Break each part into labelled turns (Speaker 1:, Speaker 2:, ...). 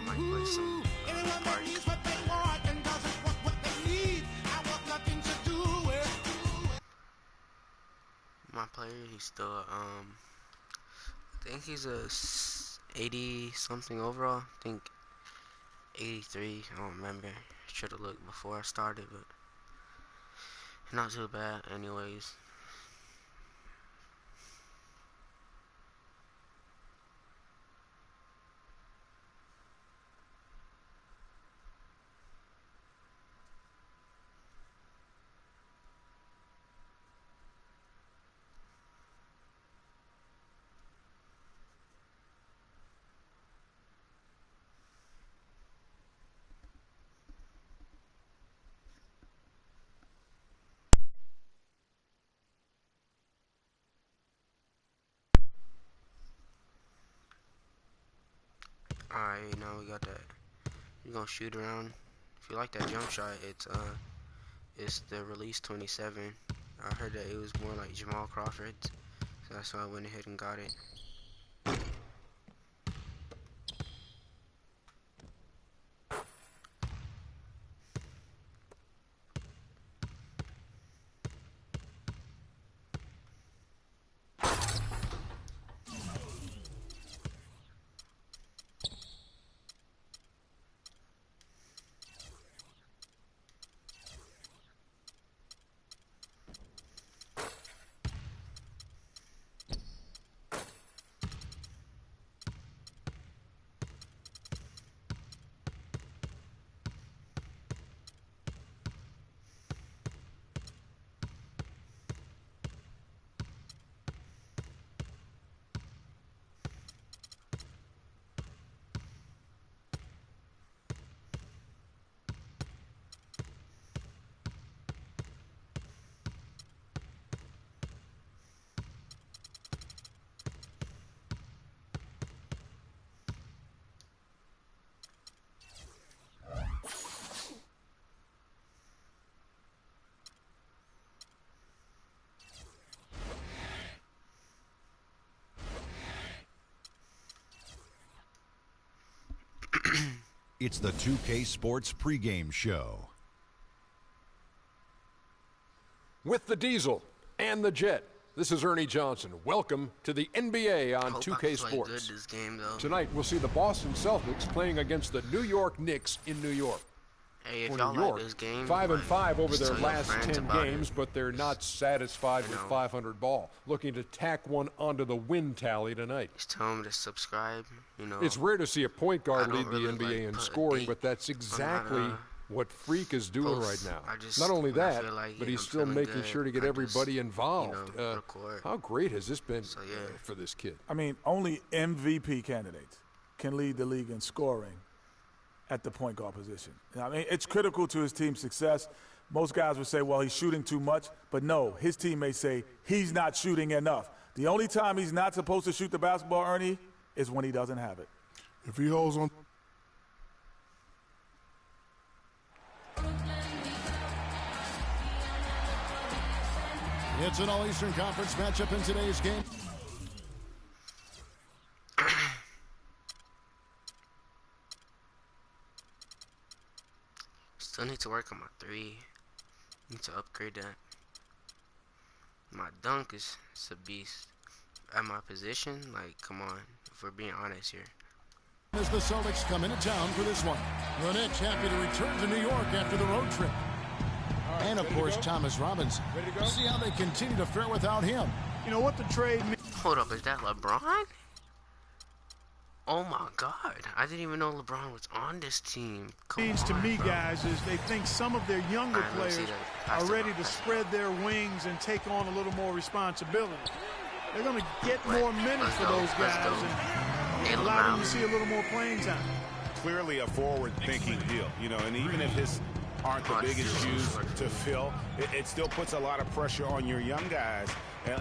Speaker 1: might play some party. My player, he's still I think he's a 80 something overall. I think 83. I don't remember. Should have looked before I started, but not too bad anyways. Alright, now we got that. We're gonna shoot around. If you like that jump shot, it's the release 27. I heard that it was more like Jamal Crawford's, so that's why I went ahead and got it.
Speaker 2: It's the 2K Sports pregame show.
Speaker 3: With the Diesel and the Jet, this is Ernie Johnson. Welcome to the NBA on 2K Sports.
Speaker 1: This game, though.
Speaker 3: Tonight, we'll see the Boston Celtics playing against the New York Knicks in New York.
Speaker 1: Hey, if
Speaker 3: For
Speaker 1: y'all
Speaker 3: New York,
Speaker 1: like this game,
Speaker 3: 5-5 over their
Speaker 1: tell your
Speaker 3: last
Speaker 1: friends
Speaker 3: 10
Speaker 1: about
Speaker 3: games,
Speaker 1: it.
Speaker 3: but they're not satisfied with 500 ball. Looking to tack one onto the win tally tonight.
Speaker 1: Just tell them to subscribe, you know.
Speaker 3: It's rare to see a point guard lead the
Speaker 1: really
Speaker 3: NBA in
Speaker 1: put a
Speaker 3: scoring,
Speaker 1: date
Speaker 3: but that's exactly
Speaker 1: on
Speaker 3: what Freak is doing
Speaker 1: post.
Speaker 3: right now.
Speaker 1: I
Speaker 3: Not only
Speaker 1: when I
Speaker 3: that,
Speaker 1: feel like,
Speaker 3: but
Speaker 1: yeah,
Speaker 3: he's
Speaker 1: I'm
Speaker 3: still
Speaker 1: feeling
Speaker 3: making
Speaker 1: good,
Speaker 3: sure to get
Speaker 1: I
Speaker 3: everybody
Speaker 1: just,
Speaker 3: involved.
Speaker 1: record.
Speaker 3: How great has this been
Speaker 1: So, yeah.
Speaker 3: for this kid?
Speaker 4: I mean, only MVP candidates can lead the league in scoring at the point guard position. I mean, it's critical to his team's success. Most guys would say, well, he's shooting too much. But no, his team may say he's not shooting enough. The only time he's not supposed to shoot the basketball, Ernie, is when he doesn't have it.
Speaker 5: If he holds on.
Speaker 6: It's an All-Eastern Conference matchup in today's game.
Speaker 1: Still need to work on my three. Need to upgrade that. My dunk is a beast. At my position, like, come on, if we're being honest here.
Speaker 6: As the Celtics come into town for this one. The Knicks happy to return to New York after the road trip. And, of course, Thomas Robinson. We'll see how they continue to fare without him.
Speaker 7: You know what the trade means?
Speaker 1: Hold up, is that LeBron? Oh my God, I didn't even know LeBron was on this team.
Speaker 7: Means to me, guys, is they think some of their younger players are ready to spread their wings and take on a little more responsibility. They're going to get more minutes for those guys and allow them to see a little more playing time.
Speaker 8: Clearly a forward-thinking deal, you know, and even if his aren't the biggest shoes to fill, it still puts a lot of pressure on your young guys.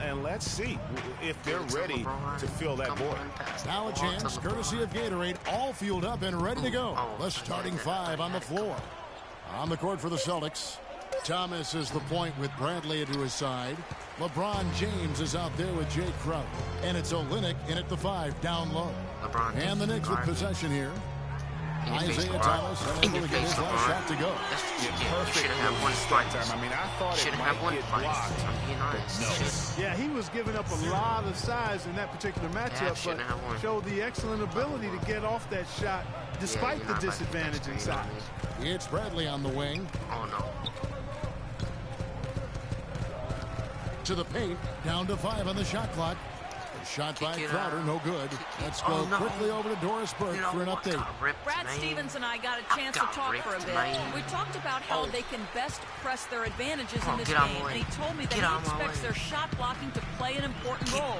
Speaker 8: And let's see if they're ready to fill that void.
Speaker 6: Now a chance, courtesy of Gatorade, all fueled up and ready to go. The starting five on the floor. On the court for the Celtics, Thomas is the point with Bradley to his side. LeBron James is out there with Jay Crowder. And it's Olynyk in at the 5 down low. And the Knicks with possession here. Isaiah Thomas unable to get his last shot to go.
Speaker 1: Should have had one fight.
Speaker 8: I mean, I thought
Speaker 1: should have had one fight. I'm being honest.
Speaker 7: Yeah, he was giving up a lot of size in that particular matchup, but showed the excellent ability to get off that shot despite the disadvantage in size.
Speaker 6: It's Bradley on the wing.
Speaker 1: Oh, no.
Speaker 6: To the paint, down to 5 on the shot clock. Shot by Crowder, no good. Let's go quickly over to Doris Burke for an update.
Speaker 5: Brad Stevens and I got a chance to talk for a bit. We talked about how they can best press their advantages in this game, and he told me that he expects their shot blocking to play an important role.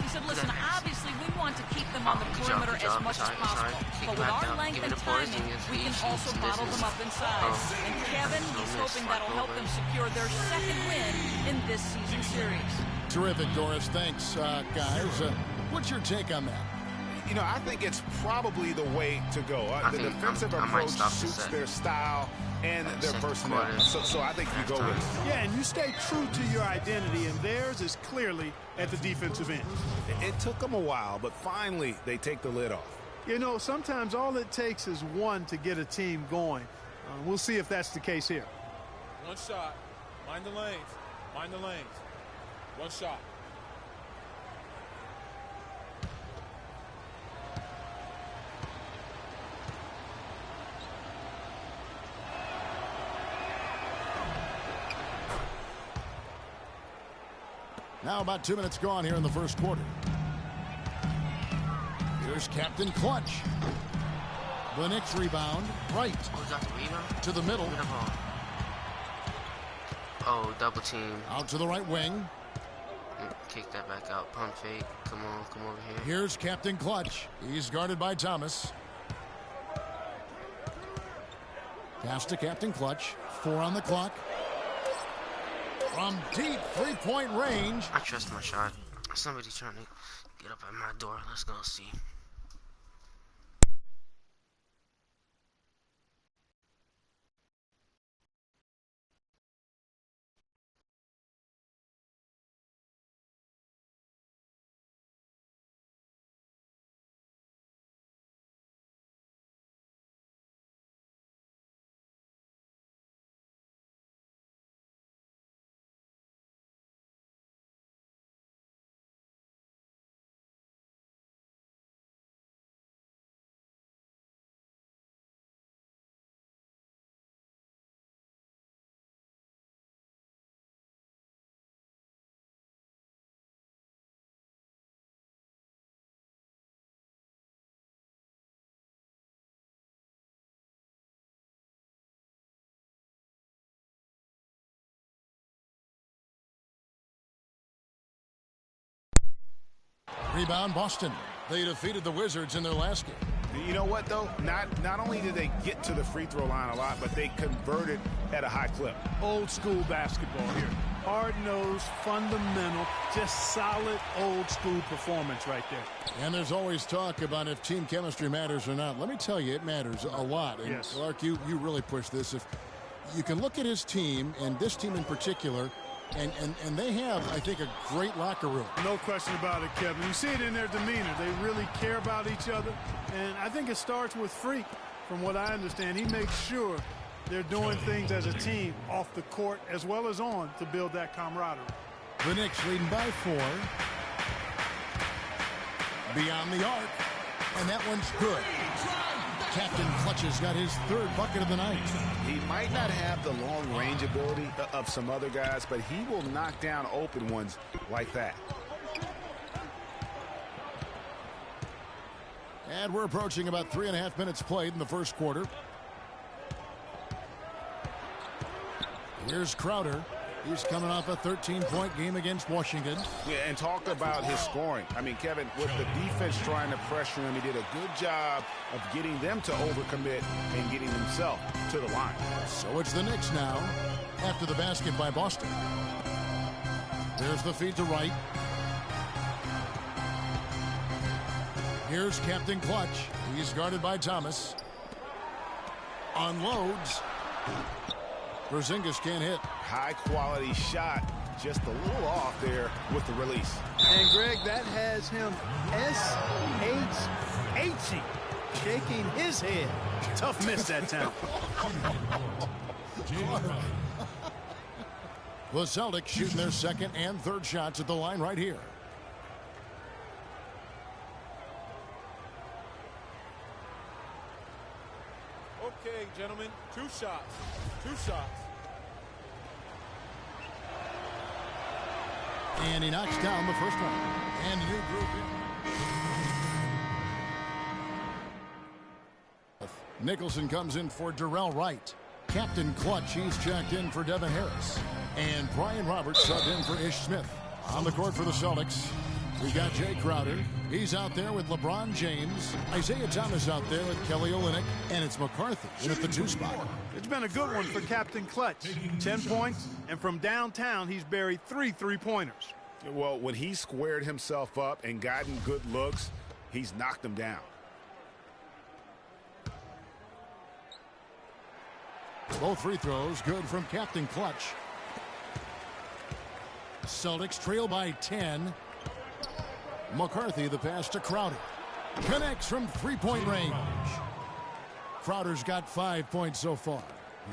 Speaker 5: He said, listen, obviously we want to keep them on the perimeter as much as possible, but with our length and timing, we can also bottle them up inside. And Kevin, he's hoping that'll help them secure their second win in this season series.
Speaker 6: Terrific, Doris. Thanks, guys. What's your take on that?
Speaker 8: You know, I think it's probably the way to go. The defensive approach suits their style and their personnel. So I think you go with it.
Speaker 7: Yeah, and you stay true to your identity, and theirs is clearly at the defensive end.
Speaker 8: It took them a while, but finally they take the lid off.
Speaker 7: You know, sometimes all it takes is one to get a team going. We'll see if that's the case here.
Speaker 9: One shot. Mind the lanes. Mind the lanes. One shot.
Speaker 6: Now about 2 minutes gone here in the first quarter. Here's Captain Clutch. The Knicks rebound. Right. To the middle.
Speaker 1: Oh, double team.
Speaker 6: Out to the right wing.
Speaker 1: Kick that back out. Pump fake. Come on, come over here.
Speaker 6: Here's Captain Clutch. He's guarded by Thomas. Pass to Captain Clutch. 4 on the clock. From deep three-point range.
Speaker 1: I trust my shot. Somebody trying to get up at my door. Let's go see.
Speaker 6: Rebound Boston. They defeated the Wizards in their last game.
Speaker 8: You know what, though? Not only did they get to the free throw line a lot, but they converted at a high clip.
Speaker 7: Old school basketball here. Hard-nosed, fundamental, just solid old school performance right there.
Speaker 6: And there's always talk about if team chemistry matters or not. Let me tell you, it matters a lot. And
Speaker 7: yes.
Speaker 6: Clark, you really push this. If you can look at his team, and this team in particular, and they have, I think, a great locker room.
Speaker 7: No question about it, Kevin. You see it in their demeanor. They really care about each other. And I think it starts with Freak. From what I understand, he makes sure they're doing things as a team off the court as well as on to build that camaraderie.
Speaker 6: The Knicks leading by 4. Beyond the arc. And that one's good. Captain Clutch has got his 3rd bucket of the night.
Speaker 8: He might not have the long-range ability of some other guys, but he will knock down open ones like that.
Speaker 6: And we're approaching about 3.5 minutes played in the first quarter. Here's Crowder. He's coming off a 13-point game against Washington.
Speaker 8: Yeah, and talk about his scoring. I mean, Kevin, with the defense trying to pressure him, he did a good job of getting them to overcommit and getting himself to the line.
Speaker 6: So it's the Knicks now after the basket by Boston. There's the feed to Wright. Here's Captain Clutch. He's guarded by Thomas. Unloads. Porzingis can't hit.
Speaker 8: High-quality shot, just a little off there with the release.
Speaker 7: And, Greg, that has him S-H-H-ing, shaking his head. Tough miss that time.
Speaker 6: The Celtics shooting their second and third shots at the line right here.
Speaker 9: Okay, gentlemen, 2 shots. 2 shots.
Speaker 6: And he knocks down the first one. And a new group in. Nicholson comes in for Darrell Wright. Captain Clutch, he's checked in for Devin Harris. And Brian Roberts subbed in for Ish Smith. On the court for the Celtics, we got Jay Crowder. He's out there with LeBron James. Isaiah Thomas out there with Kelly Olynyk. And it's McCarthy in at the 2 spot.
Speaker 7: It's been a good one for Captain Clutch. 10 points, and from downtown, he's buried 3 3-pointers.
Speaker 8: Well, when he squared himself up and gotten good looks, he's knocked them down.
Speaker 6: Both free throws good from Captain Clutch. Celtics trail by 10. McCarthy, the pass to Crowder. Connects from 3-point range. Crowder's got 5 points so far.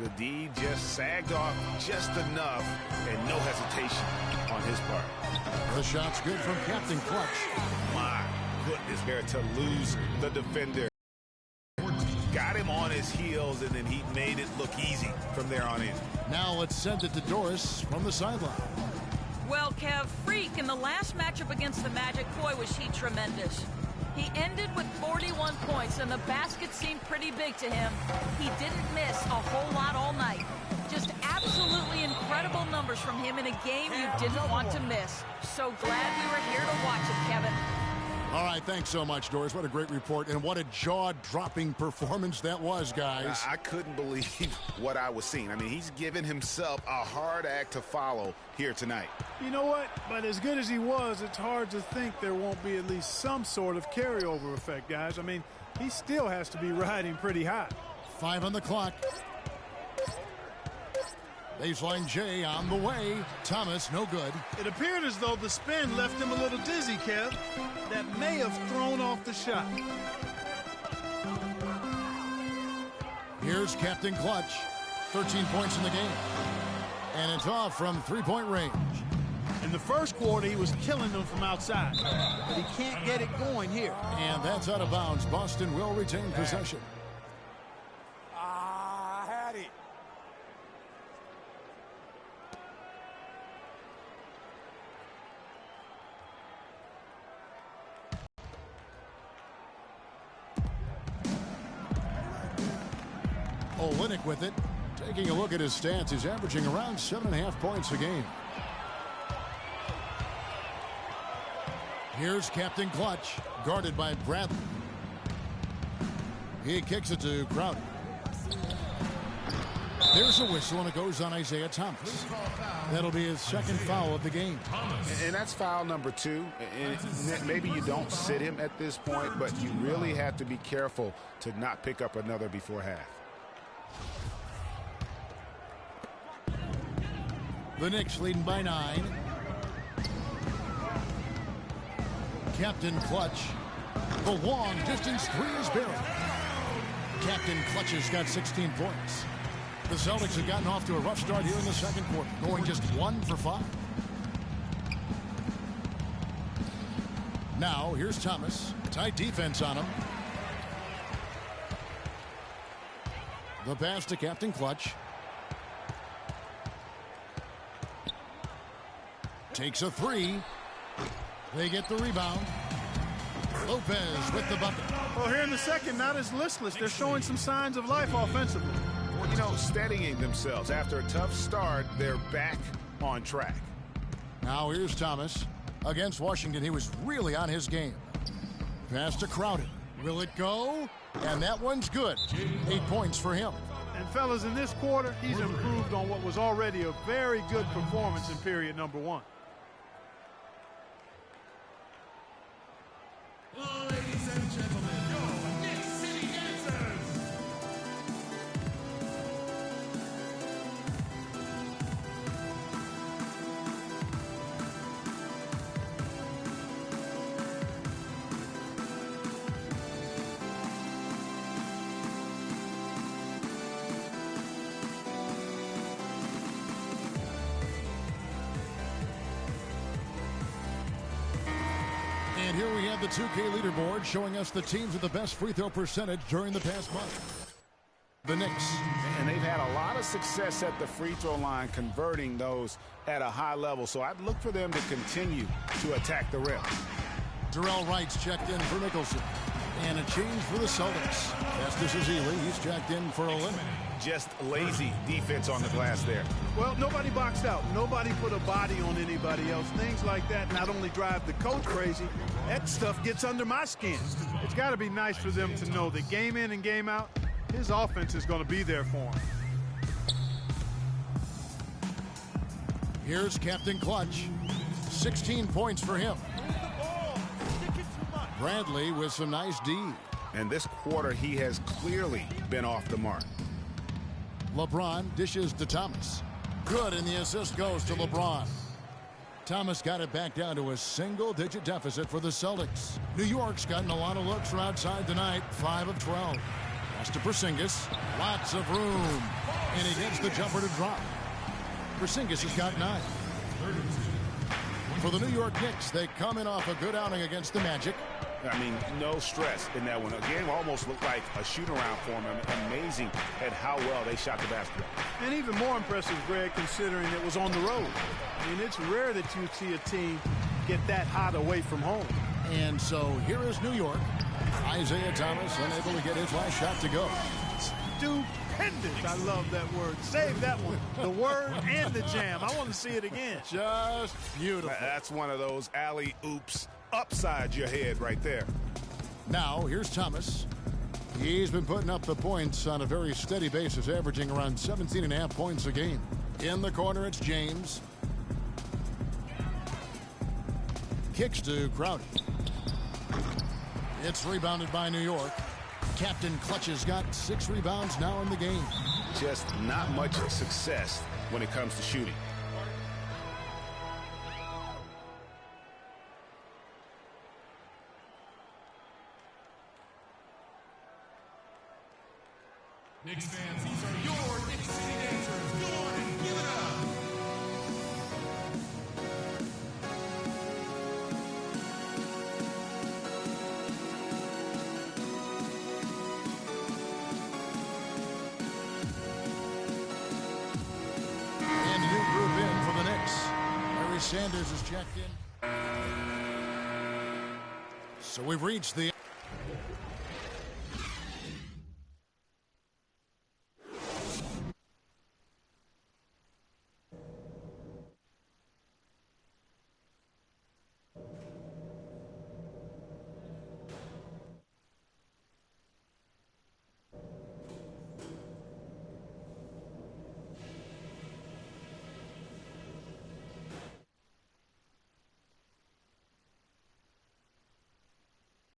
Speaker 8: The D just sagged off just enough, and no hesitation on his part.
Speaker 6: The shot's good from Captain Clutch.
Speaker 8: My goodness, there to lose the defender. Got him on his heels, and then he made it look easy from there on in.
Speaker 6: Now let's send it to Doris from the sideline.
Speaker 5: Well, Kev, Freak in the last matchup against the Magic, boy, was he tremendous. He ended with 41 points, and the basket seemed pretty big to him. He didn't miss a whole lot all night. Just absolutely incredible numbers from him in a game you didn't want to miss. So glad we were here to watch it, Kevin.
Speaker 6: All right, thanks so much, Doris. What a great report, and what a jaw-dropping performance that was, guys.
Speaker 8: I couldn't believe what I was seeing. I mean, he's given himself a hard act to follow here tonight.
Speaker 7: You know what? But as good as he was, it's hard to think there won't be at least some sort of carryover effect, guys. I mean, he still has to be riding pretty high.
Speaker 6: 5 on the clock. Baseline J on the way. Thomas, no good.
Speaker 7: It appeared as though the spin left him a little dizzy, Kev. That may have thrown off the shot.
Speaker 6: Here's Captain Clutch. 13 points in the game. And it's off from 3-point range.
Speaker 7: In the first quarter, he was killing them from outside. But he can't get it going here.
Speaker 6: And that's out of bounds. Boston will retain possession.
Speaker 9: Had it.
Speaker 6: Olynyk with it. Taking a look at his stats, he's averaging around 7.5 points a game. Here's Captain Clutch, guarded by Bradley. He kicks it to Crowder. There's a whistle, and it goes on Isaiah Thomas. That'll be his second foul of the game.
Speaker 8: And that's foul number 2. And maybe you don't sit him at this point, but you really have to be careful to not pick up another before half.
Speaker 6: The Knicks leading by 9. Captain Clutch. The long distance 3 is buried. Captain Clutch has got 16 points. The Celtics have gotten off to a rough start here in the second quarter, going just 1 for 5. Now, here's Thomas. Tight defense on him. The pass to Captain Clutch. Takes a 3. They get the rebound. Lopez with the bucket.
Speaker 7: Well, here in the second, not as listless. They're showing some signs of life offensively.
Speaker 8: Well, you know, steadying themselves. After a tough start, they're back on track.
Speaker 6: Now here's Thomas. Against Washington, he was really on his game. Pass to Crowder. Will it go? And that one's good. 8 points for him.
Speaker 7: And, fellas, in this quarter, he's improved on what was already a very good performance in period number 1.
Speaker 10: Ladies and gentlemen, your Knicks City Dancers.
Speaker 6: And here we have the 2K leaderboard showing us the teams with the best free throw percentage during the past month. The Knicks.
Speaker 8: And they've had a lot of success at the free throw line, converting those at a high level. So I'd look for them to continue to attack the rim.
Speaker 6: Terrell Wright's checked in for Nicholson. And a change for the Celtics. Festus Ezeli, he's checked in for a limit.
Speaker 8: Just lazy defense on the glass there.
Speaker 7: Well, nobody boxed out. Nobody put a body on anybody else. Things like that not only drive the coach crazy, that stuff gets under my skin. It's got to be nice for them to know that game in and game out, his offense is going to be there for him.
Speaker 6: Here's Captain Clutch. 16 points for him. Bradley with some nice D.
Speaker 8: And this quarter, he has clearly been off the mark.
Speaker 6: LeBron dishes to Thomas. Good, and the assist goes to LeBron. Thomas got it back down to a single-digit deficit for the Celtics. New York's gotten a lot of looks from outside tonight, 5 of 12. Pass to Porzingis. Lots of room. And he gets the jumper to drop. Porzingis has got 9. For the New York Knicks, they come in off a good outing against the Magic.
Speaker 8: I mean, no stress in that one. The game almost looked like a shoot-around for them. Amazing at how well they shot the basketball.
Speaker 7: And even more impressive, Greg, considering it was on the road. I mean, it's rare that you see a team get that hot away from home.
Speaker 6: And so here is New York. Isaiah Thomas unable to get his last shot to go.
Speaker 7: Stupendous. I love that word. Save that one. The word and the jam. I want to see it again.
Speaker 6: Just beautiful.
Speaker 8: That's one of those alley-oops upside your head right there.
Speaker 6: Now, here's Thomas. He's been putting up the points on a very steady basis, averaging around 17.5 points a game. In the corner, it's James. Kicks to Crowder. It's rebounded by New York. Captain Clutch has got 6 rebounds now in the game.
Speaker 8: Just not much success when it comes to shooting.
Speaker 10: Knicks fans, these are your Knicks City Dancers. Go on and give it up.
Speaker 6: And a new group in for the Knicks. Larry Sanders is checked in. So we've reached the